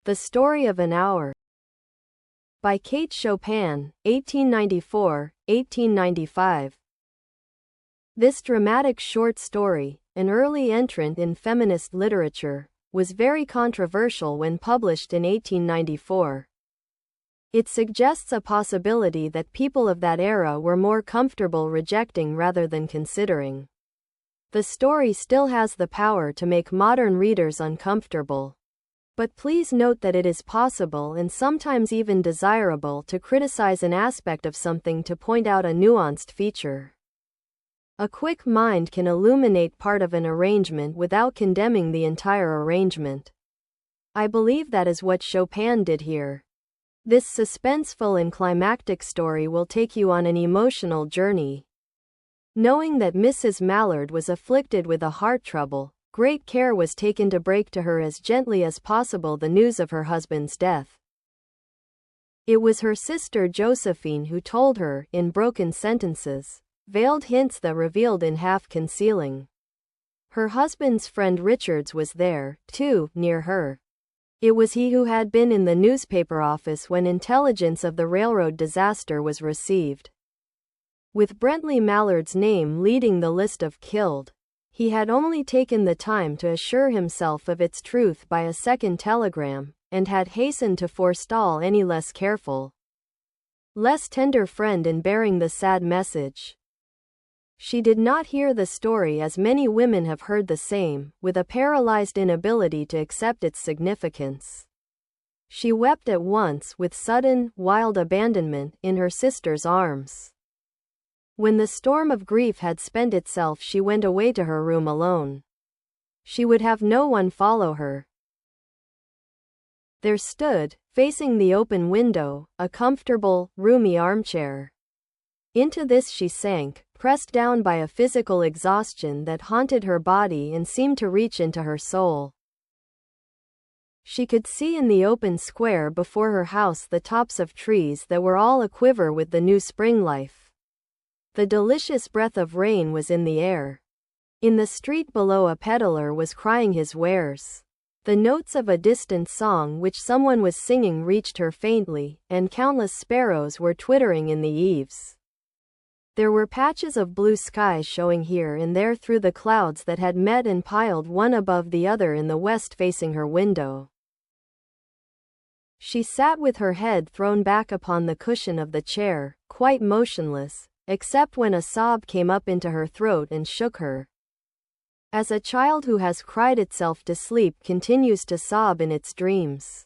The Story of an Hour by Kate Chopin, 1894-1895. This dramatic short story, an early entrant in feminist literature, was very controversial when published in 1894. It suggests a possibility that people of that era were more comfortable rejecting rather than considering. The story still has the power to make modern readers uncomfortable. But please note that it is possible and sometimes even desirable to criticize an aspect of something to point out a nuanced feature. A quick mind can illuminate part of an arrangement without condemning the entire arrangement. I believe that is what Chopin did here. This suspenseful and climactic story will take you on an emotional journey. Knowing that Mrs. Mallard was afflicted with a heart trouble, great care was taken to break to her as gently as possible the news of her husband's death. It was her sister Josephine who told her, in broken sentences, veiled hints that revealed in half-concealing. Her husband's friend Richards was there, too, near her. It was he who had been in the newspaper office when intelligence of the railroad disaster was received. With Brentley Mallard's name leading the list of killed, he had only taken the time to assure himself of its truth by a second telegram, and had hastened to forestall any less careful, less tender friend in bearing the sad message. She did not hear the story as many women have heard the same, with a paralyzed inability to accept its significance. She wept at once with sudden, wild abandonment in her sister's arms. When the storm of grief had spent itself, she went away to her room alone. She would have no one follow her. There stood, facing the open window, a comfortable, roomy armchair. Into this she sank, pressed down by a physical exhaustion that haunted her body and seemed to reach into her soul. She could see in the open square before her house the tops of trees that were all aquiver with the new spring life. The delicious breath of rain was in the air. In the street below, a peddler was crying his wares. The notes of a distant song which someone was singing reached her faintly, and countless sparrows were twittering in the eaves. There were patches of blue sky showing here and there through the clouds that had met and piled one above the other in the west facing her window. She sat with her head thrown back upon the cushion of the chair, quite motionless, except when a sob came up into her throat and shook her. As a child who has cried itself to sleep continues to sob in its dreams.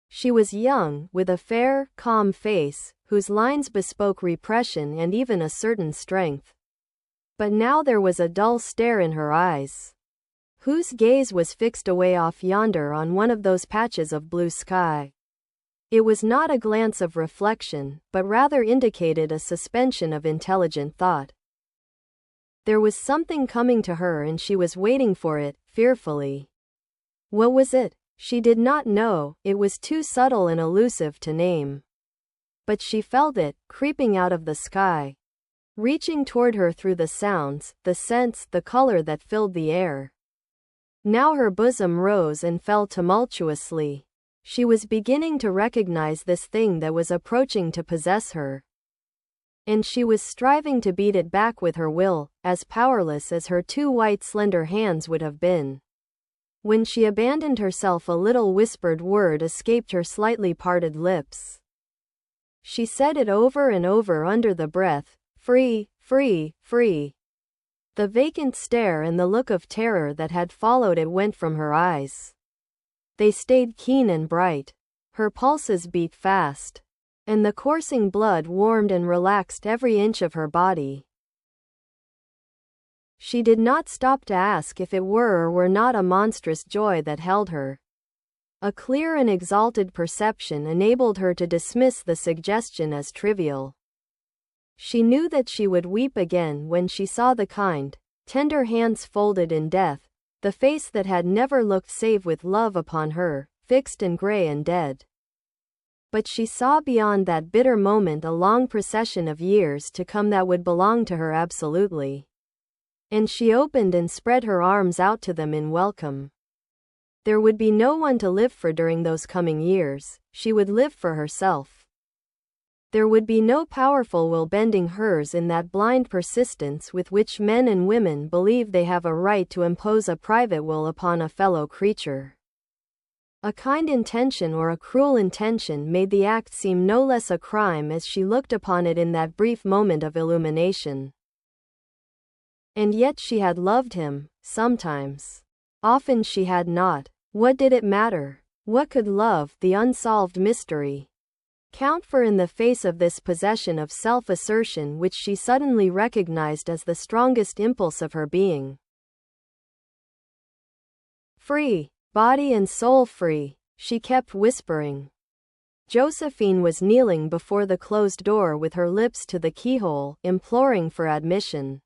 She was young, with a fair, calm face, whose lines bespoke repression and even a certain strength. But now there was a dull stare in her eyes, whose gaze was fixed away off yonder on one of those patches of blue sky. It was not a glance of reflection, but rather indicated a suspension of intelligent thought. There was something coming to her and she was waiting for it, fearfully. What was it? She did not know, it was too subtle and elusive to name. But she felt it, creeping out of the sky, reaching toward her through the sounds, the scents, the color that filled the air. Now her bosom rose and fell tumultuously. She was beginning to recognize this thing that was approaching to possess her. And she was striving to beat it back with her will, as powerless as her two white slender hands would have been. When she abandoned herself, a little whispered word escaped her slightly parted lips. She said it over and over under the breath, free, free, free. The vacant stare and the look of terror that had followed it went from her eyes. They stayed keen and bright. Her pulses beat fast, and the coursing blood warmed and relaxed every inch of her body. She did not stop to ask if it were or were not a monstrous joy that held her. A clear and exalted perception enabled her to dismiss the suggestion as trivial. She knew that she would weep again when she saw the kind, tender hands folded in death, the face that had never looked save with love upon her, fixed and gray and dead. But she saw beyond that bitter moment a long procession of years to come that would belong to her absolutely. And she opened and spread her arms out to them in welcome. There would be no one to live for during those coming years. She would live for herself. There would be no powerful will bending hers in that blind persistence with which men and women believe they have a right to impose a private will upon a fellow creature. A kind intention or a cruel intention made the act seem no less a crime as she looked upon it in that brief moment of illumination. And yet she had loved him, sometimes. Often she had not. What did it matter? What could love, the unsolved mystery, count for in the face of this possession of self-assertion which she suddenly recognized as the strongest impulse of her being? Free, body and soul free, she kept whispering. Josephine was kneeling before the closed door with her lips to the keyhole, imploring for admission.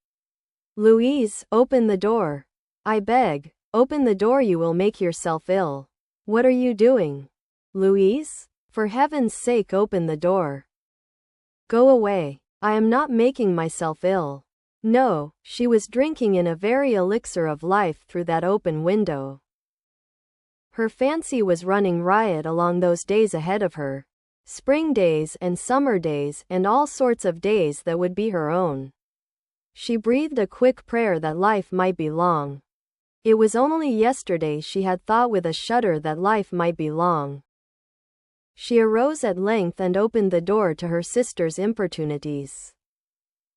Louise, open the door. I beg, open the door, you will make yourself ill. What are you doing? Louise? For heaven's sake, open the door. Go away. I am not making myself ill. No, she was drinking in a very elixir of life through that open window. Her fancy was running riot along those days ahead of her. Spring days and summer days and all sorts of days that would be her own. She breathed a quick prayer that life might be long. It was only yesterday she had thought with a shudder that life might be long. She arose at length and opened the door to her sister's importunities.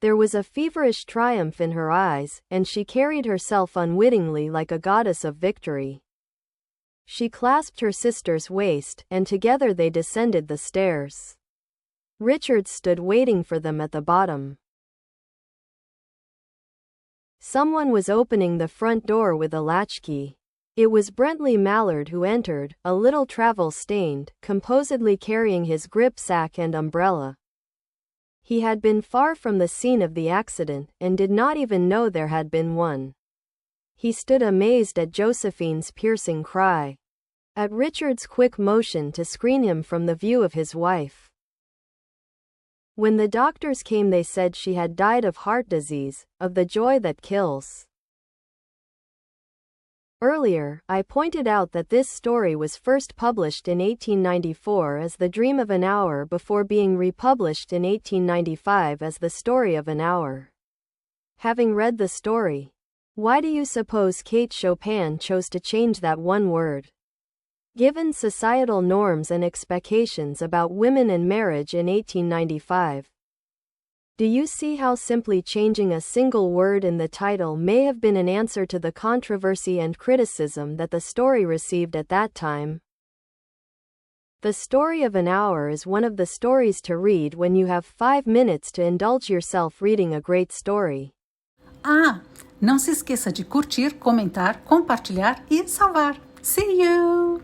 There was a feverish triumph in her eyes, and she carried herself unwittingly like a goddess of victory. She clasped her sister's waist, and together they descended the stairs. Richard stood waiting for them at the bottom. Someone was opening the front door with a latchkey. It was Bentley Mallard who entered, a little travel-stained, composedly carrying his grip-sack and umbrella. He had been far from the scene of the accident, and did not even know there had been one. He stood amazed at Josephine's piercing cry, at Richard's quick motion to screen him from the view of his wife. When the doctors came, they said she had died of heart disease, of the joy that kills. Earlier, I pointed out that this story was first published in 1894 as The Dream of an Hour before being republished in 1895 as The Story of an Hour. Having read the story, why do you suppose Kate Chopin chose to change that one word? Given societal norms and expectations about women and marriage in 1895. Do you see how simply changing a single word in the title may have been an answer to the controversy and criticism that the story received at that time? The Story of an Hour is one of the stories to read when you have 5 minutes to indulge yourself reading a great story. Não se esqueça de curtir, comentar, compartilhar e salvar. See you!